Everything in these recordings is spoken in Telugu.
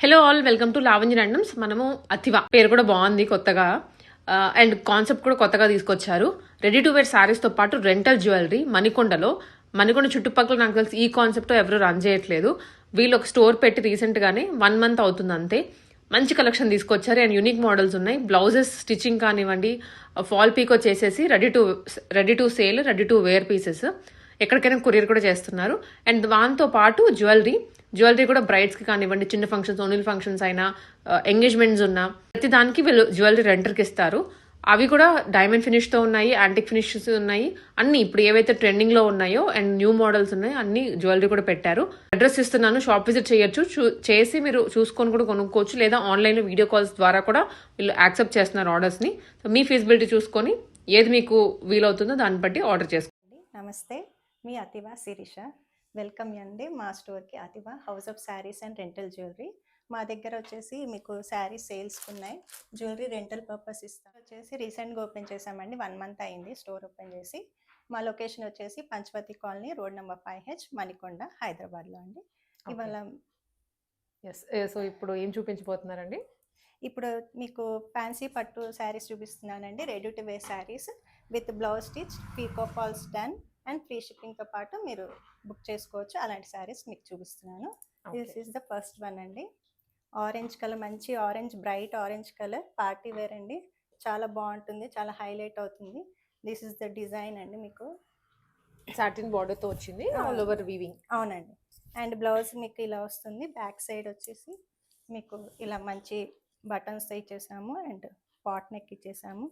Hello all, welcome to Lavanya randoms. మనము అతివా పేరు కూడా బాగుంది కొత్తగా, అండ్ కాన్సెప్ట్ కూడా కొత్తగా తీసుకొచ్చారు. రెడీ టు వేర్ శారీస్తో పాటు రెంటల్ జ్యువెలరీ మణికొండ చుట్టుపక్కల నాకు తెలిసి ఈ కాన్సెప్ట్ ఎవరు రన్ చేయట్లేదు. వీళ్ళు ఒక స్టోర్ పెట్టి రీసెంట్గానే 1 month అవుతుంది అంతే. మంచి కలెక్షన్ తీసుకొచ్చారు అండ్ యూనిక్ మోడల్స్ ఉన్నాయి. బ్లౌజెస్ స్టిచ్చింగ్ కానివ్వండి, ఫాల్ పీకో చేసేసి ready to sale, ready to wear pieces ఎక్కడికైనా కొరియర్ కూడా చేస్తున్నారు. అండ్ దాంతో పాటు జ్యువెలరీ కూడా బ్రైడ్స్ కి కానివ్వండి, చిన్న ఫంక్షన్స్, ఓనిల్ ఫంక్షన్స్ అయినా, ఎంగేజ్మెంట్స్ ఉన్నా ప్రతి దానికి వీళ్ళు జ్యువెలరీ రెంటర్కి ఇస్తారు. అవి కూడా డైమండ్ ఫినిష్ తో ఉన్నాయి, యాంటిక్ ఫినిషెస్ ఉన్నాయి, అన్ని ఇప్పుడు ఏవైతే ట్రెండింగ్ లో ఉన్నాయో అండ్ న్యూ మోడల్స్ ఉన్నాయో అన్ని జ్యువెలరీ కూడా పెట్టారు. అడ్రస్ ఇస్తున్నాను, షాప్ విజిట్ చేయొచ్చు, చేసి మీరు చూసుకొని కూడా కొనుక్కోవచ్చు, లేదా ఆన్లైన్ లో వీడియో కాల్స్ ద్వారా కూడా వీళ్ళు యాక్సెప్ట్ చేస్తున్నారు ఆర్డర్స్ ని. సో మీ ఫీజిబిలిటీ చూసుకొని ఏది మీకు వీలవుతుందో దాన్ని బట్టి ఆర్డర్ చేసుకోండి. నమస్తే, మీ అతివా శిరీష. వెల్కమ్ అండి మా స్టోర్కి. Athiva house of saris and rental jewellery. మా దగ్గర వచ్చేసి మీకు శారీస్ సేల్స్ ఉన్నాయి, జ్యువెలరీ రెంటల్ పర్పస్ ఇస్తాం. వచ్చేసి రీసెంట్గా ఓపెన్ చేసామండి, 1 month అయింది స్టోర్ ఓపెన్ చేసి. మా లొకేషన్ వచ్చేసి Panchavati colony, road number 5H, Manikonda, హైదరాబాద్లో అండి. ఇవాళ సో ఇప్పుడు ఏం చూపించబోతున్నారండి? ఇప్పుడు మీకు ఫ్యాన్సీ పట్టు శారీస్ చూపిస్తున్నానండి. Ready to wear saris with blouse stitch, picot falls done and free షిప్పింగ్తో పాటు మీరు బుక్ చేసుకోవచ్చు. అలాంటి శారీస్ మీకు చూపిస్తున్నాను. This is the first one అండి. ఆరెంజ్ కలర్, మంచి orange, bright orange colour, party wear అండి. చాలా బాగుంటుంది, చాలా హైలైట్ అవుతుంది. దిస్ ఇస్ ద డిజైన్ అండి. మీకు సాటిన్ బార్డర్ తో వచ్చింది, ఆల్ ఓవర్ వీవింగ్. అవునండి. అండ్ బ్లౌజ్ మీకు ఇలా వస్తుంది. బ్యాక్ సైడ్ వచ్చేసి మీకు ఇలా మంచి బటన్స్తో ఇచ్చేసాము అండ్ పాట్ నెక్ ఇచ్చేసాము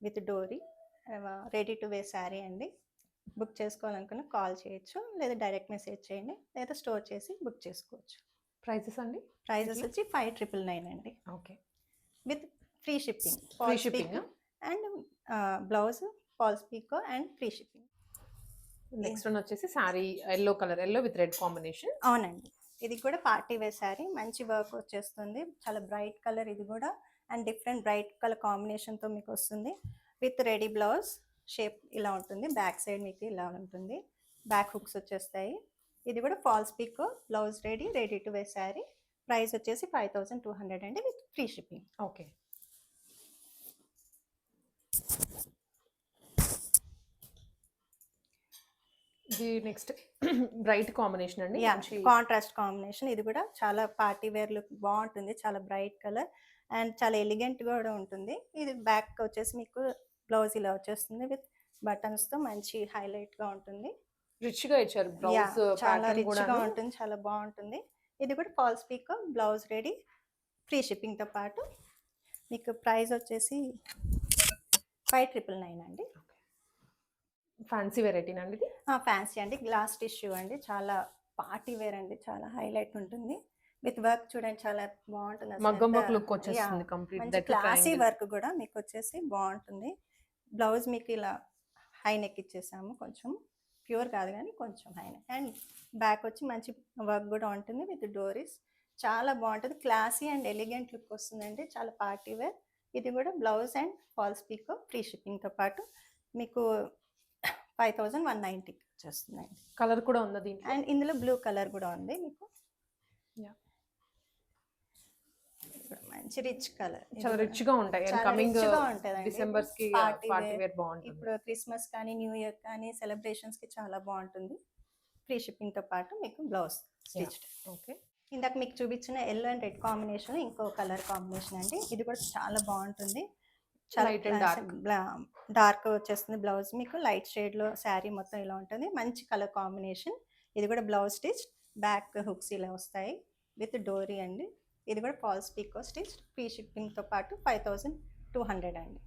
with dori. Ready to wear sari అండి. బుక్ చేసుకోవాలనుకున్న కాల్ చేయొచ్చు, లేదా డైరెక్ట్ మెసేజ్ చేయండి, లేదా స్టోర్ చేసి బుక్ చేసుకోవచ్చు. ప్రైసెస్ అండి? ప్రైజెస్ వచ్చి 5999 అండి. Okay, with free shipping and blouse, falls picot and free shipping. Next one వచ్చేసి sari yellow colour, yellow with red combination. అవునండి, ఇది కూడా పార్టీ వేర్ శారీ, మంచి వర్క్ వచ్చేస్తుంది, చాలా బ్రైట్ కలర్ ఇది కూడా. అండ్ డిఫరెంట్ బ్రైట్ కలర్ కాంబినేషన్తో మీకు వస్తుంది విత్ రెడీ బ్లౌజ్. షేప్ ఇలా ఉంటుంది, బ్యాక్ సైడ్ మీకు ఇలా ఉంటుంది, బ్యాక్ హుక్స్ వచ్చేస్తాయి. ఇది కూడా falls picot, blouse ready to wear sari. Price వచ్చేసి 5200 అండి విత్ ఫ్రీ షిప్పింగ్. ఓకే, ఇది నెక్స్ట్ బ్రైట్ కాంబినేషన్ అండి, కాంట్రాస్ట్ కాంబినేషన్. ఇది కూడా చాలా పార్టీ వేర్ లుక్ బాగుంటుంది, చాలా బ్రైట్ కలర్ అండ్ చాలా ఎలిగెంట్ కూడా ఉంటుంది. ఇది బ్యాక్ వచ్చేసి మీకు బ్లౌజ్ ఇలా వచ్చేస్తుంది విత్ బటన్స్ తో, మంచి హైలైట్ గా ఉంటుంది. రిచ్ గా ఇచ్చారు బ్లౌజ్, చాలా రిచ్ గా ఉంటుంది, చాలా బాగుంటుంది. ఇది కూడా falls picot, blouse ready, free shipping తో పాటు. మీకు ప్రైస్ వచ్చేసి 5999 అండి. ఫ్యాన్సీ వెరైటీ అండి ఇది? ఫ్యాన్సీ అండి, గ్లాస్ టిష్యూ అండి, చాలా పార్టీ వేర్ అండి, చాలా హైలైట్ ఉంటుంది. విత్ వర్క్ చూడండి, చాలా బాగుంటుంది. మగ్గం వర్క్ లుక్ వచ్చేస్తుంది కంప్లీట్. క్లాసీ వర్క్ కూడా మీకు వచ్చేసి బాగుంటుంది. బ్లౌజ్ మీకు ఇలా హై నెక్ ఇచ్చేసాము, కొంచెం ప్యూర్ కాదు కానీ కొంచెం హై నెక్. అండ్ బ్యాక్ వచ్చి మంచి వర్క్ కూడా ఉంటుంది విత్ డోరీస్. చాలా బాగుంటుంది, క్లాసీ అండ్ ఎలిగెంట్ లుక్ వస్తుందండి, చాలా పార్టీ వేర్. ఇది కూడా blouse and falls pico, free షిప్పింగ్తో పాటు మీకు 5190 వచ్చేస్తుందండి. కలర్ కూడా ఉంది దీంట్లో, అండ్ ఇందులో బ్లూ కలర్ కూడా ఉంది మీకు. మంచి రిచ్ కలర్, చాలా రిచ్ గా ఉంటాయి. కమింగ్ డిసెంబర్స్ కి పార్టీ వేర్ బాగుంటుంది. ఇప్పుడు క్రిస్మస్ కానీ న్యూ ఇయర్ కానీ సెలబ్రేషన్స్ కి చాలా బాగుంటుంది. ఫ్రీ షిప్పింగ్ తో పాటు మీకు బ్లౌజ్ స్టిచ్డ్. ఓకే, ఇందాక మీకు చూపించిన ఎల్లో అండ్ రెడ్ కాంబినేషన్ ఇంకో కలర్ కాంబినేషన్ అండి. ఇది కూడా చాలా బాగుంటుంది, డార్క్ వచ్చేస్తుంది. బ్లౌజ్ మీకు లైట్ షేడ్ లో, శారీ మొత్తం ఇలా ఉంటుంది, మంచి కలర్ కాంబినేషన్. ఇది కూడా బ్లౌజ్ స్టిచ్, బ్యాక్ హుక్స్ ఇలా వస్తాయి విత్ డోరీ అండి. ఇది కూడా ఫాల్స్ పీకో స్టిచ్, ఫ్రీ షిప్పింగ్తో పాటు 5200 అండి.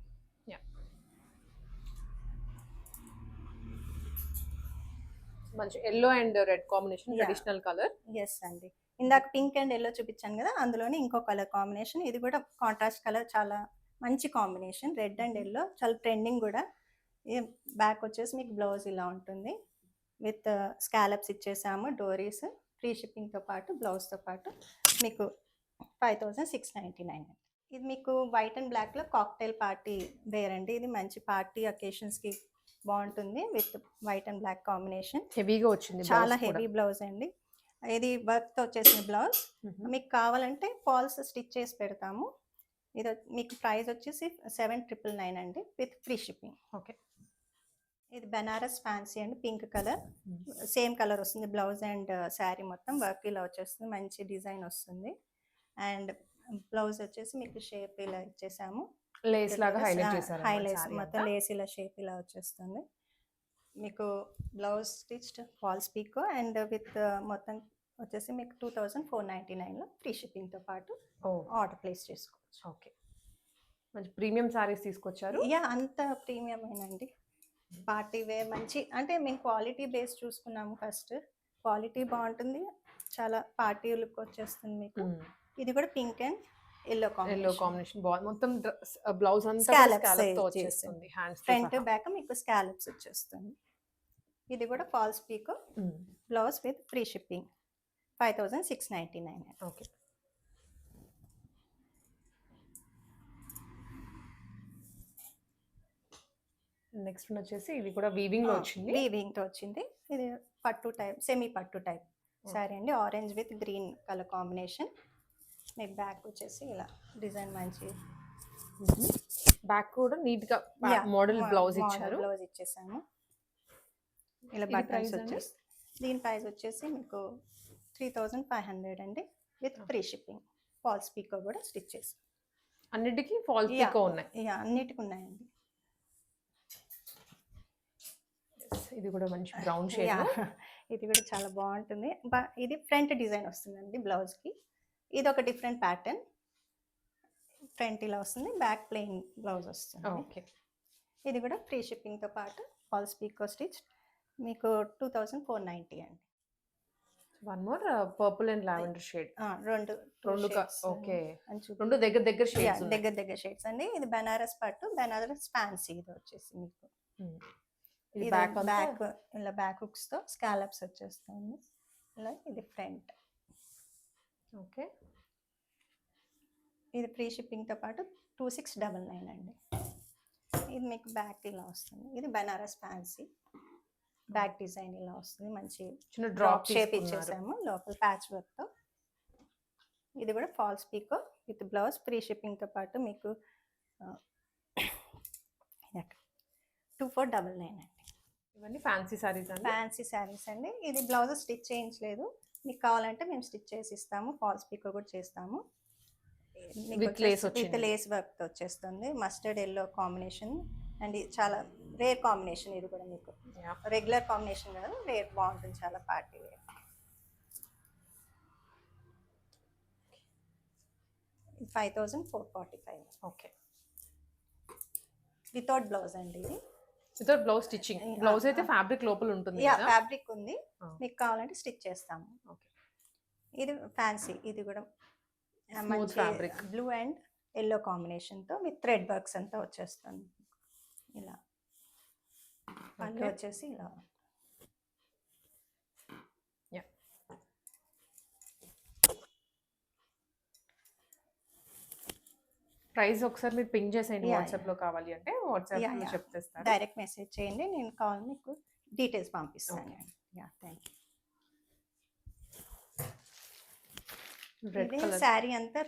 మంచి yellow and red combination, traditional colour. Yes అండి, ఇందాక పింక్ అండ్ ఎల్లో చూపించాను కదా, అందులోనే ఇంకో కలర్ కాంబినేషన్. ఇది కూడా కాంట్రాస్ట్ కలర్, చాలా మంచి కాంబినేషన్. రెడ్ అండ్ ఎల్లో చాలా ట్రెండింగ్ కూడా. బ్యాక్ వచ్చేసి మీకు బ్లౌజ్ ఇలా ఉంటుంది విత్ స్కాలప్స్ ఇచ్చేసాము, డోరీస్. ఫ్రీ షిప్పింగ్తో పాటు బ్లౌజ్తో పాటు మీకు 5699. ఇది మీకు వైట్ అండ్ బ్లాక్లో కాక్టైల్ పార్టీ వేర్ అండి. ఇది మంచి పార్టీ అకేషన్స్కి బాగుంటుంది with white and black combination. హెవీగా వచ్చింది, చాలా హెవీ బ్లౌజ్ అండి. ఇది వర్క్తో వచ్చేసిన బ్లౌజ్. మీకు కావాలంటే ఫాల్స్ స్టిచ్ చేసి పెడతాము. ఇది మీకు ప్రైస్ వచ్చేసి 7,999 అండి విత్ ఫ్రీ షిప్పింగ్. ఓకే. ఇది బెనారస్ ఫ్యాన్సీ అండి, పింక్ కలర్. సేమ్ కలర్ వస్తుంది బ్లౌజ్ అండ్ శారీ మొత్తం వర్క్ ఇలా వచ్చేస్తుంది, మంచి డిజైన్ వస్తుంది. అండ్ బ్లౌజ్ వచ్చేసి మీకు షేప్ ఇలా ఇచ్చేసాము, లేస్ లాగా హైలైట్ చేశారు. హైలైట్స్ మొత్తం లేస్ ఇలా షేప్ ఇలా వచ్చేస్తుంది. మీకు blouse stitched falls picot and with మొత్తం వచ్చేసి మీకు 2,499లో ఫ్రీ షిప్పింగ్తో పాటు ఆర్డర్ ప్లేస్ చేసుకోవచ్చు. ఓకే. మంచి ప్రీమియం సారీస్ తీసుకొచ్చారు. యా, అంత ప్రీమియం అయినండి. పార్టీ వేర్ మంచి, అంటే మేము క్వాలిటీ బేస్ చూసుకున్నాము. ఫస్ట్ క్వాలిటీ బాగుంటుంది, చాలా పార్టీ లుక్ వచ్చేస్తుంది మీకు. ఇది కూడా పింక్ అండ్ ఎల్లో కాంబినేషన్ బాగుంది. మొత్తం బ్లౌజ్ అంతా స్కాలప్స్ స్కాలప్ తో వచ్చేస్తుంది. హ్యాండ్స్ ఫ్రంట్ బ్యాక్ మీకు స్కాలప్స్ వచ్చేస్తుంది. ఇది కూడా falls picot blouse with free shipping 5,699. Okay. Next వచ్చేసి ఇది కూడా వీవింగ్ లో వచ్చింది. వీవింగ్ తో వచ్చింది. ఇది పట్టు టైప్, సెమీ పట్టు టైప్ సారీ అండి. Orange with green colour combination. మీకు బ్యాక్ వచ్చేసి ఇలా డిజైన్ మంచి, బ్యాక్ కూడా నీట్ గా మోడల్ బ్లౌజ్ ఇచ్చారు. బ్లౌజ్ ఇచ్చేసాము. ఇలా బటన్స్ వచ్చేసి దీని ప్రైస్ వచ్చేసి మీకు 3,500 అండి విత్ ఫ్రీ షిప్పింగ్. ఫాల్స్ పీకో కూడా స్టిచ్ చేసి అన్నిటికీ ఫాల్స్ పీకో ఉన్నాయి. అన్నిటికీ ఉన్నాయండి. ఇది కూడా మంచి బ్రౌన్ షేడ్. ఇది కూడా చాలా బాగుంటుంది. ఇది ఫ్రంట్ డిజైన్ వస్తుందండి బ్లౌజ్కి. ఇది ఒక డిఫరెంట్ ప్యాటర్న్. ఫ్రంట్ ఇలా వస్తుంది, బ్యాక్ ప్లెయిన్ బ్లౌజ్ వస్తుంది. ఓకే. ఇది కూడా ఫ్రీ షిప్పింగ్తో పాటు ఫాల్స్ పీకో స్టిచ్ మీకు 2,490 అండి. One more purple and lavender shade. రెండు ఓకే. రెండు దగ్గర షేడ్స్, దగ్గర షేడ్స్ అండి. ఇది బెనారస్ పట్టు, బెనారస్ ఫ్యాన్సీ. ఇది వచ్చేసి మీకు బ్యాక్ ఇలా బ్యాక్ హుక్స్ తో స్కాలప్స్ వచ్చేస్తుంది ఇలా. ఇది ఫ్రంట్. ఓకే. ఇది ఫ్రీ షిప్పింగ్ తో పాటు 2,699 అండి. ఇది మీకు బ్యాక్ ఇలా వస్తుంది. ఇది బెనారస్ ఫ్యాన్సీ, బ్యాక్ డిజైన్ ఇలా వస్తుంది, మంచి చిన్న డ్రాప్ షేప్ ఇచ్చేసాము లోపల ప్యాచ్ వర్క్ తో. ఇది కూడా falls picot with blouse, free shipping తో పాటు మీకు 2,499 అండి. ఇవన్నీ ఫ్యాన్సీ సారీస్ అండి. ఫ్యాన్సీ సారీస్ అండి. ఇది బ్లౌజ్ స్టిచ్ చేయించలేదు, మీకు కావాలంటే మేము స్టిచ్ చేసి ఇస్తాము. ఫాల్స్ పీకో కూడా చేస్తాము. విత్ లేస్ వర్క్ తో వచ్చేస్తుంది. మస్టర్డ్ ఎల్లో కాంబినేషన్ అండ్ చాలా రేర్ కాంబినేషన్. ఇది కూడా మీకు రెగ్యులర్ కాంబినేషన్ కాదు, రేర్, బాగుంటుంది, చాలా party wear. 5,445. Okay. Without blouse అండి. ఇది వితౌట్ బ్లౌజ్ స్టిచ్చింగ్. బ్లౌజ్ అయితే ఫ్యాబ్రిక్ లోపల ఉంటుంది కదా. ఫ్యాబ్రిక్ ఉంది, మీకు కావాలంటే స్టిచ్ చేస్తాము. ఓకే. ఇది ఫ్యాన్సీ. ఇది కూడా smooth fabric, blue and yellow combination తో విత్ థ్రెడ్ వర్క్స్ అంతా వచ్చేస్తుంది ఇలా. పళ్ళు వచ్చేసి ఇలా. ప్రైస్ ఒకసారి మీరు పింగ్ చేసేయండి వాట్సాప్ లో. కావాలి అంటే వాట్సాప్ లో చెప్తేస్తాను. డైరెక్ట్ మెసేజ్ చేయండి, నేను కావాలి మీకు డీటెయిల్స్ పంపిస్తాను. Yeah, thank you. ఇది శారీ అంతా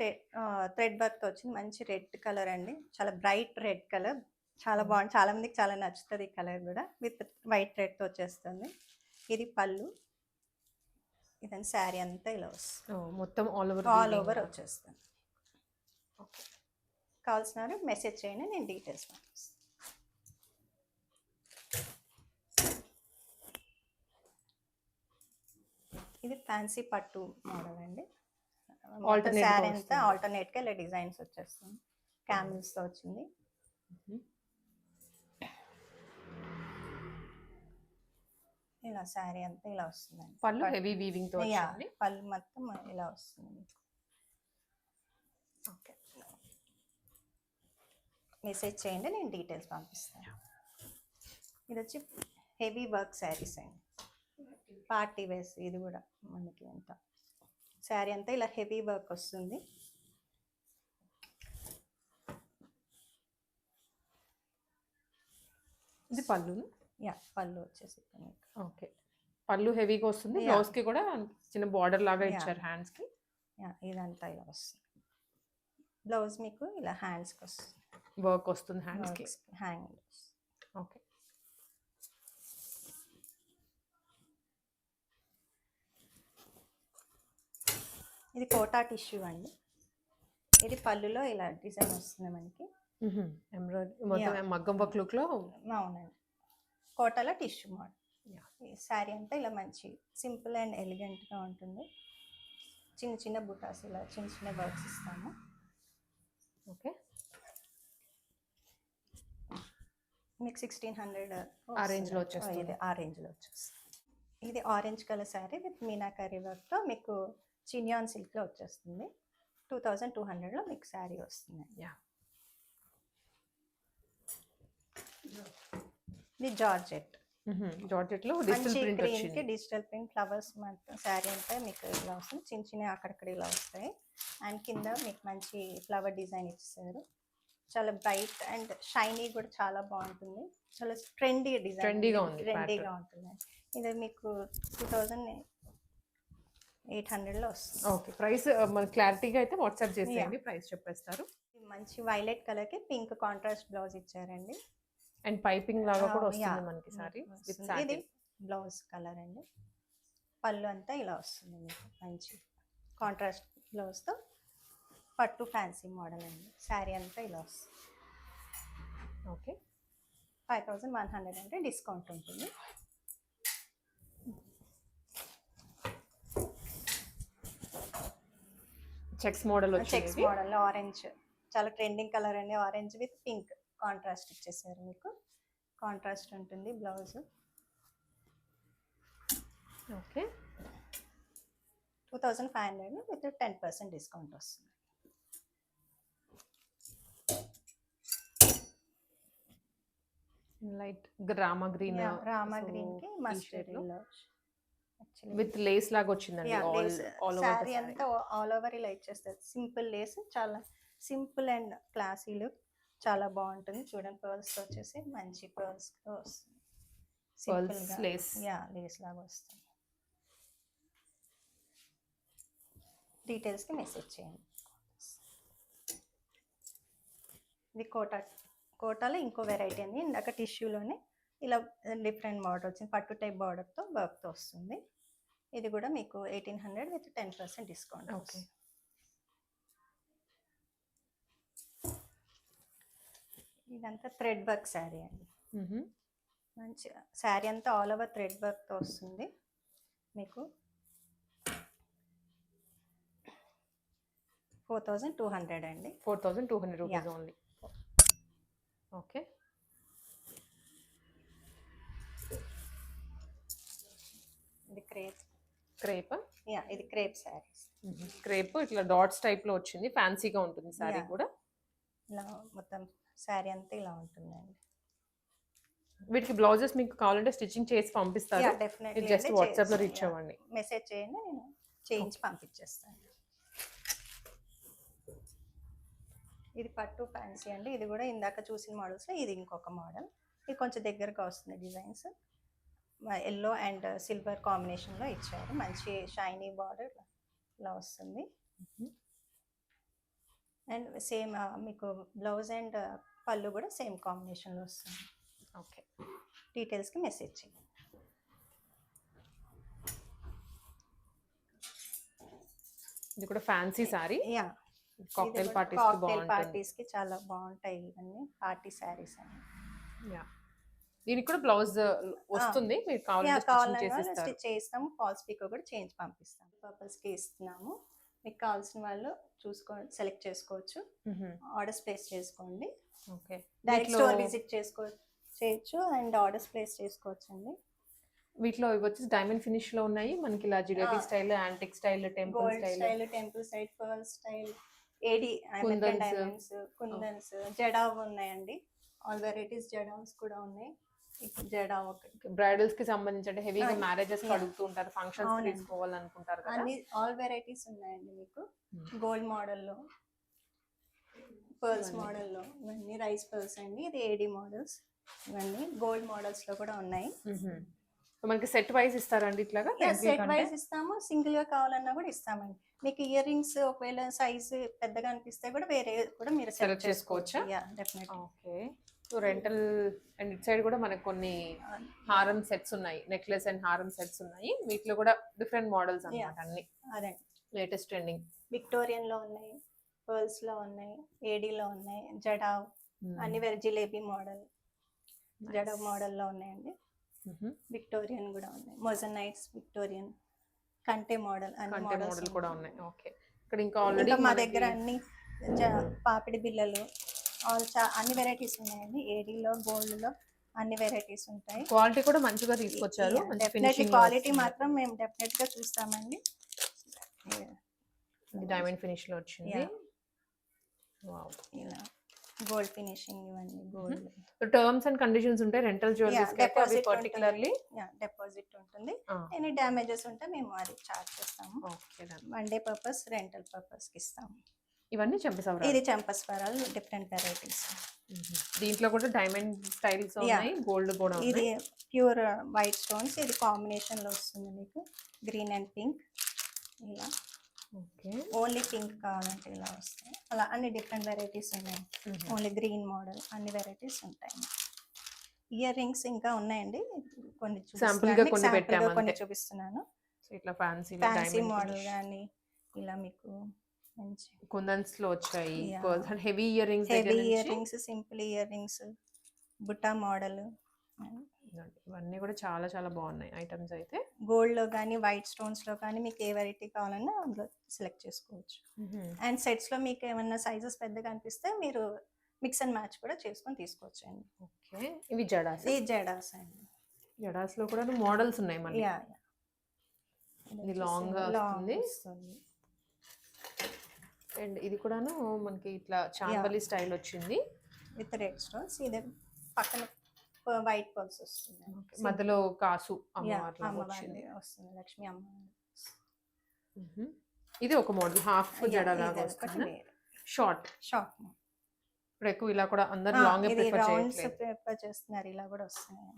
థ్రెడ్ వర్క్ వచ్చింది, మంచి రెడ్ కలర్ అండి, చాలా బ్రైట్ రెడ్ కలర్, చాలా బాగుంది. చాలా మందికి చాలా నచ్చుతుంది ఈ కలర్ కూడా. విత్ వైట్ థ్రెడ్తో వచ్చేస్తుంది. ఇది పళ్ళు. ఇదంతా శారీ అంతా ఇలా వస్తుంది, మొత్తం ఆల్ ఓవర్ వచ్చేస్తుంది. ఓకే, కావాల్సిన మెసేజ్ చేయండి, నేను డీటెయిల్స్ పంపిస్తాను. ఇది ఫ్యాన్సీ పట్టు మోడల్ అండి. శారీ అంతా ఆల్టర్నేట్ గా ఇలా డిజైన్స్ వచ్చేస్తుంది. క్యామిల్స్ తో వచ్చింది. ఇలా శారీ అంతా ఇలా వస్తుందండి. పళ్ళు హెవీ వీవింగ్ తో వచ్చింది. పళ్ళు మొత్తం ఇలా వస్తుంది. ఓకే, మెసేజ్ చేయండి, నేను డీటెయిల్స్ పంపిస్తాను. ఇది వచ్చి హెవీ వర్క్ శారీస్ అండి, పార్టీ వేస్. ఇది కూడా మనకి అంతా శారీ అంతా ఇలా హెవీ వర్క్ వస్తుంది. ఇది పళ్ళు. యా, పళ్ళు వచ్చేసి. ఓకే, పళ్ళు హెవీగా వస్తుంది. Yeah. బ్లౌజ్ కి కూడా చిన్న బార్డర్ లాగా Yeah. ఇచ్చారు హ్యాండ్స్ కి. ఇదంతా ఇలా వస్తుంది. బ్లౌజ్ మీకు ఇలా హ్యాండ్స్కి వస్తుంది, వర్క్ వస్తుంది హ్యాండ్స్ కి. హ్యాంగ్. ఓకే. ఇది కోటా టిష్యూ అండి. ఇది పళ్ళులో ఇలా డిజైన్ వస్తుంది మనకి. ఎంబ్రాయిడరీ మొత్తం మగ్గం వర్క్ లుక్ లో. అవునండి, కోటాలో టిష్యూ మోడల్. ఈ శారీ అంతా ఇలా మంచి సింపుల్ అండ్ ఎలిగెంట్గా ఉంటుంది. చిన్న చిన్న బుటాస్ ఇలా చిన్న చిన్న వర్క్స్ ఇస్తాము. ఓకే. మీకు 1600 ఆ రేంజ్ లో వచ్చేస్తుంది. ఇది ఆ రేంజ్ లో వచ్చేస్తుంది. ఇది orange colour sari with meenakari వర్క్తో మీకు చినియాన్ సిల్క్లో వచ్చేస్తుంది. 2200లో మీకు శారీ వస్తుంది. ఇది జార్జెట్. జార్జెట్ లో డిజిటల్ ప్రింట్ వచ్చింది. డిజిటల్ ప్రింట్ ఫ్లవర్స్ మొత్తం శారీ అంతా మీకు ఇలా వస్తుంది. చిన్న చిన్న అక్కడక్కడ ఇలా వస్తాయి. అండ్ కింద మీకు మంచి ఫ్లవర్ డిజైన్ ఇచ్చారు. చాలా బ్రైట్ అండ్ షైనీ కూడా చాలా బాగుంటుంది. చాలా ట్రెండీ డిజైన్, ట్రెండీగా ఉంటుంది. ఇది మీకు 2800లో వస్తుంది. ఓకే. ప్రైస్ మన క్లారిటీగా అయితే వాట్సాప్ చేసేయండి, ప్రైస్ చెప్పేస్తారు. మంచి వైలెట్ కలర్ కి పింక్ కాంట్రాస్ట్ బ్లౌజ్ ఇచ్చారండి. అండ్ పైపింగ్ లాగా కూడా వస్తుంది మనకి సారీ విత్ ఇది సాటిన్. బ్లౌజ్ కలర్ అండి. పళ్ళు అంతా ఇలా వస్తుంది మీకు మంచి కాంట్రాస్ట్ బ్లౌజ్ తో పట్టు ఫ్యాన్సీ మోడల్ అండి. శారీ అంతా ఇలా వస్తుంది. ఓకే. 5100 అంటే డిస్కౌంట్ ఉంటుంది. చెక్స్ మోడల్ వచ్చింది. చెక్స్ మోడల్ ఆరెంజ్ చాలా ట్రెండింగ్ కలర్ అండి. ఆరెంజ్ విత్ పింక్ కాంట్రాస్ట్ ఇచ్చేసారు. మీకు కాంట్రాస్ట్ ఉంటుంది బ్లౌజ్. ఓకే. 2500 విత్ 10% డిస్కౌంట్ వస్తుంది. లైట్ రామా గ్రీన్ కి మస్టర్డ్ ఎల్లో విత్ లేస్ లాగా వచ్చిందండి. శారీ అంతా ఆల్ ఓవర్ ఇలా ఇచ్చేస్తారు. సింపుల్ లేస్, చాలా సింపుల్ అండ్ క్లాసీ లుక్, చాలా బాగుంటుంది. చూడండి, పర్ల్స్ వచ్చేసి మంచి పర్ల్స్ తో వస్తుంది. లేస్ లాగా వస్తుంది. డీటెయిల్స్ కి మెసేజ్ చేయండి. ఇది కోటాలో ఇంకో వెరైటీ అండి. ఇందాక టిష్యూలోనే ఇలా డిఫరెంట్ బార్డర్ వచ్చింది. పట్టు టైప్ బార్డర్తో వర్క్తో వస్తుంది. ఇది కూడా మీకు 1800 విత్ 10% డిస్కౌంట్. ఓకే. ఇదంతా థ్రెడ్ వర్క్ శారీ అండి. మంచి శారీ అంతా ఆల్ ఓవర్ థ్రెడ్ వర్క్తో వస్తుంది. మీకు 4200 అండి. 4200 రూపీస్ ఓన్లీ. ఓకే. ఇది క్రేప్. ఇది క్రేప్ శారీస్. క్రేప్ ఇట్లా డాట్స్ టైప్ లో వచ్చింది. ఫ్యాన్సీగా ఉంటుంది శారీ కూడా. ఇలా మొత్తం శారీ అంతా ఇలా ఉంటుందండి. వీటికి బ్లౌజెస్ మీకు కావాలంటే స్టిచ్చింగ్ చేసి పంపిస్తారు. డెఫినెట్లీ జస్ట్ వాట్సాప్ లో రీచ్ అవ్వండి, మెసేజ్ చేయండి, నేను చేయించి పంపించేస్తాను. ఇది పట్టు ఫ్యాన్సీ అండి. ఇది కూడా ఇందాక చూసిన మోడల్స్లో ఇది ఇంకొక మోడల్. ఇది కొంచెం దగ్గరగా వస్తుంది. డిజైన్స్ ఎల్లో అండ్ సిల్వర్ కాంబినేషన్లో ఇచ్చారు. మంచి షైనీ బార్డర్ ఇలా వస్తుంది. అండ్ సేమ్ మీకు బ్లౌజ్ అండ్ పళ్ళు కూడా సేమ్ కాంబినేషన్లో వస్తుంది. ఓకే. డీటెయిల్స్కి మెసేజ్ చేయండి. ఇది కూడా ఫ్యాన్సీ సారీ. కాక్టైల్ పార్టీస్ కి చాలా బాగుంటాయి. ఇవన్నీ పార్టీ సారీస్ అండి. దీనికి కూడా బ్లౌజ్ వస్తుంది. మీరు కావాలంటే స్టిచ్ చేస్తాము. ఫాల్స్ పికో కూడా చేంజ్ పంపిస్తాము. పర్పస్ కి ఇస్తున్నాము. మీకు కావాల్సిన వాళ్ళు సెలెక్ట్ చేసుకోవచ్చు. ఆర్డర్స్ ప్లేస్ చేసుకోండి. ఓకే. డైరెక్ట్ స్టోర్ విజిట్ చేయొచ్చు అండ్ ఆర్డర్స్ ప్లేస్ చేసుకోవచ్చు అండి. వీటిలో ఇవి వచ్చి డైమండ్ ఫినిష్ లో ఉన్నాయి. మనకి ఇలా jalebi style, antique style, temple style, pearl style, AD American diamonds, kundans, jadau ఉన్నాయండి. ఆల్ వెరైటీస్ జడావ్స్ కూడా ఉన్నాయి. జడావ్ బ్రైడల్స్ కి సంబంధించి అంటే హెవీగా మ్యారేజెస్ కి అడుగుతూ ఉంటారు, ఫంక్షన్స్ తీసుకోవాలనుకుంటారు కదా. అన్ని ఆల్ వెరైటీస్ ఉన్నాయండి. మీకు గోల్డ్ మోడల్లో, పర్ల్స్ మోడల్లో, ఇవన్నీ రైస్ పర్ల్స్ అండి. ఇది ఏడి మోడల్స్, ఇవన్నీ గోల్డ్ మోడల్స్ లో కూడా ఉన్నాయి. మనకి సెట్ వైజ్ ఇస్తారండి ఇట్లాగా temple సెట్ కంటే? వైజ్ ఇస్తాము, సింగిల్ గా కావాలన్నా కూడా ఇస్తామండి. మీకు ఇయర్ రింగ్స్ ఒకవేళ సైజ్ పెద్దగా అనిపిస్తే కూడా వేరే కూడా మీరు Select సెలెక్ట్ చేసుకోవచ్చు. చేసుకోవచ్చా? Definitely. Okay. So rental and ఇటు సైడ్ కూడా మనకు కొన్ని హారం సెట్స్ ఉన్నాయి, నెక్లెస్ అండ్ హారం సెట్స్ ఉన్నాయి. వీటిలో కూడా డిఫరెంట్ మోడల్స్ అన్నమాట అన్ని అదే లేటెస్ట్ ట్రెండింగ్. విక్టోరియన్ లో ఉన్నాయి, పర్ల్స్ లో ఉన్నాయి, ఏడీలో ఉన్నాయి, జడావ్ అన్ని వేరే జిలేబీ మోడల్, జడావ్ మోడల్ లో ఉన్నాయండి. విక్టోరియన్ కూడా ఉన్నాయి, మొజనైట్స్, విక్టోరియన్, కంటే మోడల్ అన్ని కంటే మోడల్స్ మోడల్ కూడా ఉన్నాయి. ఓకే. ఇక్కడ ఇంకా ఆల్రెడీ ఇంకా మా దగ్గర అన్ని పాపిడి బిళ్ళలు అన్ని వెరైటీస్ ఉన్నాయండి. ఏడీలో గోల్డ్ లో అన్ని వెరైటీస్ ఉంటాయి. క్వాలిటీ కూడా మంచిగా తీసుకొచ్చారు. మంచి డెఫినెట్లీ ఫినిషింగ్ క్వాలిటీ మాత్రం మేము డెఫినెట్ గా చూస్తామండి. డైమండ్ ఫినిష్ లో వచ్చింది. Yeah. వావ్. ఇలా గోల్డ్ ఫినిషింగ్ ఇవన్నీ గోల్డ్. టర్మ్స్ అండ్ కండిషన్స్ ఉంటాయి రెంటల్ జ్యువెలరీస్ కి అయితే, అవి పర్టికులర్లీ డిపాజిట్ ఉంటుంది. ఎనీ డ్యామేజెస్ ఉంటే మేము అది చార్జ్ చేస్తాము. Okay. One day purpose, rental purpose కి ఇస్తాము. ఇవన్నీ చెంపసవరాలు. ఇది చంపస్వరాలు, డిఫరెంట్ వెరైటీస్. దీంట్లో కూడా డైమండ్ స్టైల్స్ ఉన్నాయి, గోల్డ్ కూడా ఇది ఉన్నాయి. Pure white stones. ఇది కాంబినేషన్ లో వస్తుంది మీకు, గ్రీన్ అండ్ పింక్. ఇలా ఓకే. ఓన్లీ పింక్ కావాలంటే ఇలా వస్తాయి. అలా అన్ని డిఫరెంట్ వెరైటీస్ ఉన్నాయి. ఓన్లీ గ్రీన్ మోడల్ అన్ని వెరైటీస్ ఉంటాయి. ఇయర్ రింగ్స్ ఇంకా ఉన్నాయండి, కొన్ని Sample గా కొన్ని పెట్టాము కొన్ని అంతే. చూపిస్తున్నాను. సో ఇట్లా ఫ్యాన్సీ ఫ్యాన్సీ మోడల్ కానీ ఇలా మీకు మంచి కుందన్స్ లో వచ్చాయి. Yeah. Pearls and heavy earrings heavy దగ్గర ఇయర్ నుంచి రింగ్స్, సింపుల్ ఇయర్ రింగ్స్, బుట్టా మోడల్, ఇవన్నీ కూడా చాలా చాలా బాగున్నాయి ఐటమ్స్ అయితే. గోల్డ్ లో కానీ వైట్ స్టోన్స్ లో కానీ మీకు ఏ వెరైటీ కావాలన్నా అందులో సెలెక్ట్ చేసుకోవచ్చు. అండ్ సెట్స్ లో మీకు ఏమన్నా సైజెస్ పెద్దగా అనిపిస్తే మీరు మిక్స్ అండ్ మ్యాచ్ కూడా చేసుకొని తీసుకోవచ్చు అండి. ఓకే. ఇవి జడాస్. ఈ జడాస్ అండి. జడాస్ లో కూడా మోడల్స్ ఉన్నాయి మళ్ళీ. యా ఇది లాంగ్ గా వస్తుంది. అండ్ ఇది కూడాను మనకి ఇట్లా చాంబలి స్టైల్ వచ్చింది. With red stones. ఇది పక్కన వైట్ పర్ల్స్ వస్తుంది. మధ్యలో కాసు అమ్మవారి అమ్మవారి వస్తుంది, లక్ష్మీ అమ్మవారి. ఇది ఒక మోడల్ హాఫ్ జడ లాగా వస్తుంది, షార్ట్. షార్ట్ ఇప్పుడు ఎక్కువ ఇలా కూడా అందరూ లాంగ్ రౌండ్స్ ప్రిఫర్ చేస్తున్నారు, ఇలా కూడా వస్తున్నాయి.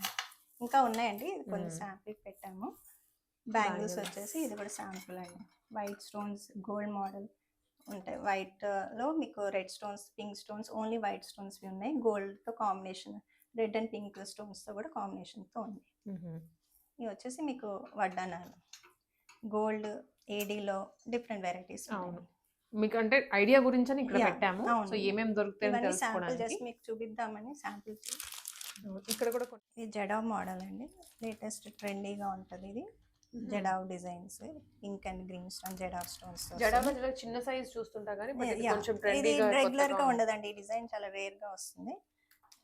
ఇంకా ఉన్నాయండి, ఇది కొన్ని శాంపిల్ పెట్టాము. బ్యాంగిల్స్ వచ్చేసి ఇది కూడా శాంపుల్ అండి. వైట్ స్టోన్స్, గోల్డ్ మోడల్ ఉంటాయి. వైట్ లో మీకు red stones, pink stones, only white stones ఉన్నాయి. గోల్డ్ తో combination, red and pink stones తో కూడా కాంబినేషన్ తో ఉంది. ఇవి వచ్చేసి మీకు వడ్డానాలు, గోల్డ్ ఏడీలో డిఫరెంట్ వెరైటీస్. అవును, మీకు అంటే ఐడియా గురించి ఇక్కడ పెట్టాము. సో ఏమేమి దొరుకుతాయని తెలుసుకోవడానికి జస్ట్ మీకు చూపిద్దామని శాంపిల్. ఇక్కడ కూడా ఇది జడావ్ మోడల్ అండి, లేటెస్ట్ ట్రెండీగా ఉంటుంది. ఇది jadau designs, pink and green stone jadau stones. Jadau చిన్న సైజ్ చూస్తుంటా కానీ కొంచెం ఇది ట్రెండీగా రెగ్యులర్ గా ఉండదండి. ఈ డిజైన్ చాలా రేర్ గా వస్తుంది.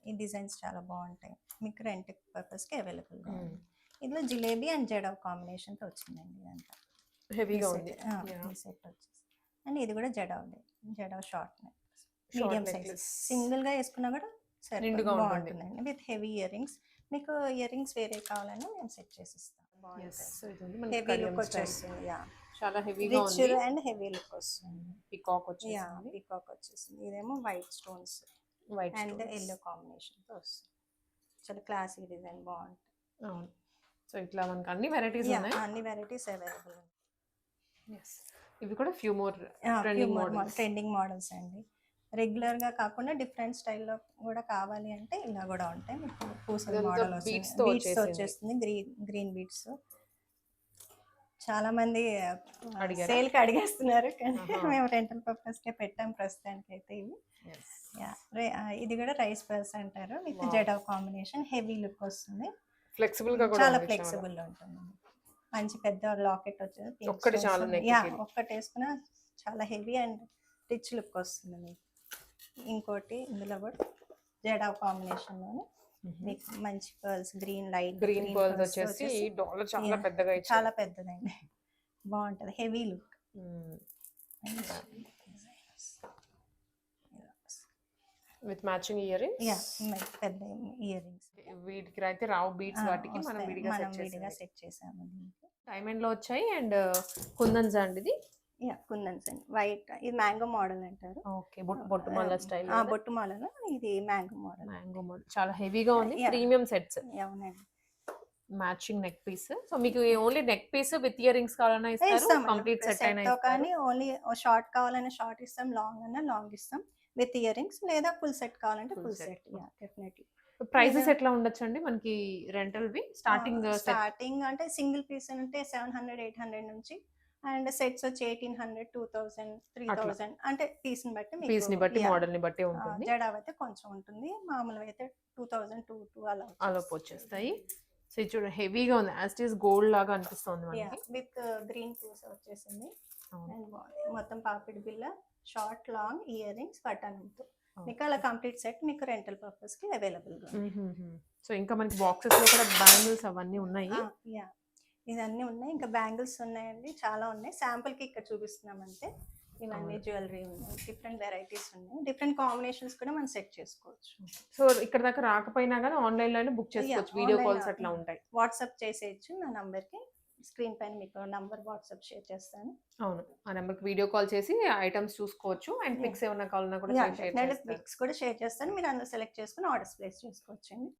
ఈ డిజైన్స్ చాలా బాగుంటాయి, మీకు రెంట్ పర్పస్ కి అవైలబుల్ గా ఉంది. ఇందులో జిలేబీ అండ్ జడావ్ కాంబినేషన్ తో వచ్చిందండి. ఇదంతా హెవీగా ఉంది. సెట్ వచ్చేసి. అండ్ ఇది కూడా jadau short neck, medium size. Single గా వేసుకున్నా కూడా నిండుగా బాగుంటుందండి. With heavy ear rings. మీకు ఇయర్ రింగ్స్ వేరే కావాలన్నా మేము సెట్ చేసి ఇస్తాం. హెవీ లుక్ వచ్చేస్తుంది. చాలా హెవీగా ఉంది అండ్ హెవీ లుక్ వస్తుంది. పికాక్ వచ్చేసింది. పికాక్ వచ్చేసింది. ఇదేమో white stones white and yellow combination తో వస్తుంది. చాలా క్లాసీ డిజైన్, బాగుంటుంది. అవును. సో ఇట్లా మనకి అన్ని వెరైటీస్ ఉన్నాయి, అన్ని వెరైటీస్ అవైలబుల్. ఇవి కూడా ఫ్యూ మోర్ ట్రెండింగ్ మోడల్స్ అండి. రెగ్యులర్ గా కాకుండా డిఫరెంట్ స్టైల్లో కూడా కావాలి అంటే ఇలా కూడా ఉంటాయి. మీకు పూసల మోడల్ బీట్స్ వచ్చేస్తుంది, గ్రీన్ బీట్స్. చాలా మంది సేల్ కి అడిగేస్తున్నారు, కానీ మేము రెంటల్ పర్పస్ కే పెట్టాం ప్రస్తుతానికి అయితే. ఇవి ఇది కూడా రైస్ పర్స్ అంటారు, with jadau combination. Heavy look వస్తుంది, ఫ్లెక్సిబుల్ గా కూడా చాలా ఫ్లెక్సిబుల్ ఉంటుంది. మంచి పెద్ద లాకెట్ వచ్చేది, ఒక్కటి వేసుకున్నా చాలా హెవీ అండ్ రిచ్ లుక్ వస్తుంది మీకు. ఇంకోటి ఇందులో కూడా జడావ్ కాంబినేషన్ లోనే మీకు మంచి పర్ల్స్, లైట్ గ్రీన్ పర్ల్స్ వచ్చేసి డాలర్ చాలా పెద్దగా ఇచ్చారు, చాలా పెద్దదండి, బాగుంటది, heavy look. With matching ear rings. పెద్ద ఇయర్ రింగ్స్ వీటికి అయితే రావు బీట్స్, వాటికి మనం విడిగా సెట్ చేసాము. డైమండ్ లో వచ్చాయి. అండ్ కుందన్స్ అండి, ఇది కుందన్స్ అండి. వైట్, ఇది మ్యాంగో మోడల్ అంటారు. ఓకే, బొట్టుమాల స్టైల్. బొట్టుమాలలో ఇది మ్యాంగో మోడల్. చాలా హెవీగా ఉంది, ప్రీమియం సెట్స్. అవునండి. Matching neck piece. సో మీకు only neck piece with earrings కావాలన్నా ఇస్తారు, ఇస్తామండి. కంప్లీట్ సెట్ అయినా సెట్‌తో ఇస్తారు. కానీ ఓన్లీ షార్ట్ కావాలన్నా షార్ట్ ఇస్తాం, లాంగ్ అన్నా లాంగ్ ఇస్తాం. విత్ ఇయర్ రింగ్స్ లేదా ఫుల్ సెట్ కావాలంటే Full full set. Set. Yeah! Definitely. Prices ఎట్లా ఉండొచ్చండి మనకి రెంటల్‌వి? స్టార్టింగ్ సెట్ స్టార్టింగ్ అంటే సింగిల్ పీస్ అంటే 700, 800 నుంచి అండ్ సెట్స్ వచ్చి 1800, 2000, 3000 అంటే పీస్‌ని బట్టి మీకు పీస్‌ని బట్టి, యాహ్! మోడల్‌ని బట్టి ఉంటుంది. జడావైతే కొంచెం ఉంటుంది. మామూలువైతే 2000, 2 అలా ఆలోపు వచ్చేస్తాయి. సో ఇది చూడండి హెవీగా ఉంది. యాజ్ ఇట్ ఈస్ గోల్డ్ లాగా అనిపిస్తుంది యాహ్! మనకి. విత్ గ్రీన్ పూస వచ్చేసింది. అవును. అండ్ బాగుంది. మొత్తం పాపిడి బిళ్ళ, షార్ట్, లాంగ్ ఇయర్ రింగ్స్, బటన్‌తో అవును. మీకు అలా కంప్లీట్ సెట్ మీకు రెంటల్ పర్పస్‌కి అవైలబుల్‌గా ఉంది. సో ఇంకా మనకి బాక్సెస్‌లో కూడా బ్యాంగిల్స్ అవన్నీ ఉన్నాయి. యాహ్! ఇవన్నీ ఉన్నాయి. ఇంకా బ్యాంగిల్స్ ఉన్నాయండి. చాలా ఉన్నాయి. శాంపుల్‌కి ఇక్కడ చూపిస్తున్నాం అంతే. ఇవన్నీ అవును. జ్యువెలరీ ఉన్నాయి. డిఫరెంట్ వెరైటీస్ ఉన్నాయి. డిఫరెంట్ కాంబినేషన్స్ కూడా మనం సెట్ చేసుకోవచ్చు. సో ఇక్కడ దాకా రాకపోయినా గానీ ఆన్‌లైన్‌లోనే బుక్ చేసుకోవచ్చు. వీడియో ఆన్‌లైన్ కాల్స్ అట్లా ఉంటాయి. వాట్సాప్ చేసేయచ్చు నా నంబర్‌కి. స్క్రీన్ పైన మీకు నంబర్ వాట్సాప్ షేర్ చేస్తాను. అవును. ఆ నంబర్‌కి వీడియో కాల్ చేసి ఐటెమ్స్ చూసుకోవచ్చు. అండ్ పిక్స్ ఏమన్నా కావాలన్నా కూడా షేర్ డెఫినెట్‌లీ చేస్తారు. పిక్స్ కూడా షేర్ చేస్తాను. మీరు అందులో సెలెక్ట్ చేసుకొని ఆర్డర్స్ ప్లేస్ చేసుకోవచ్చండి.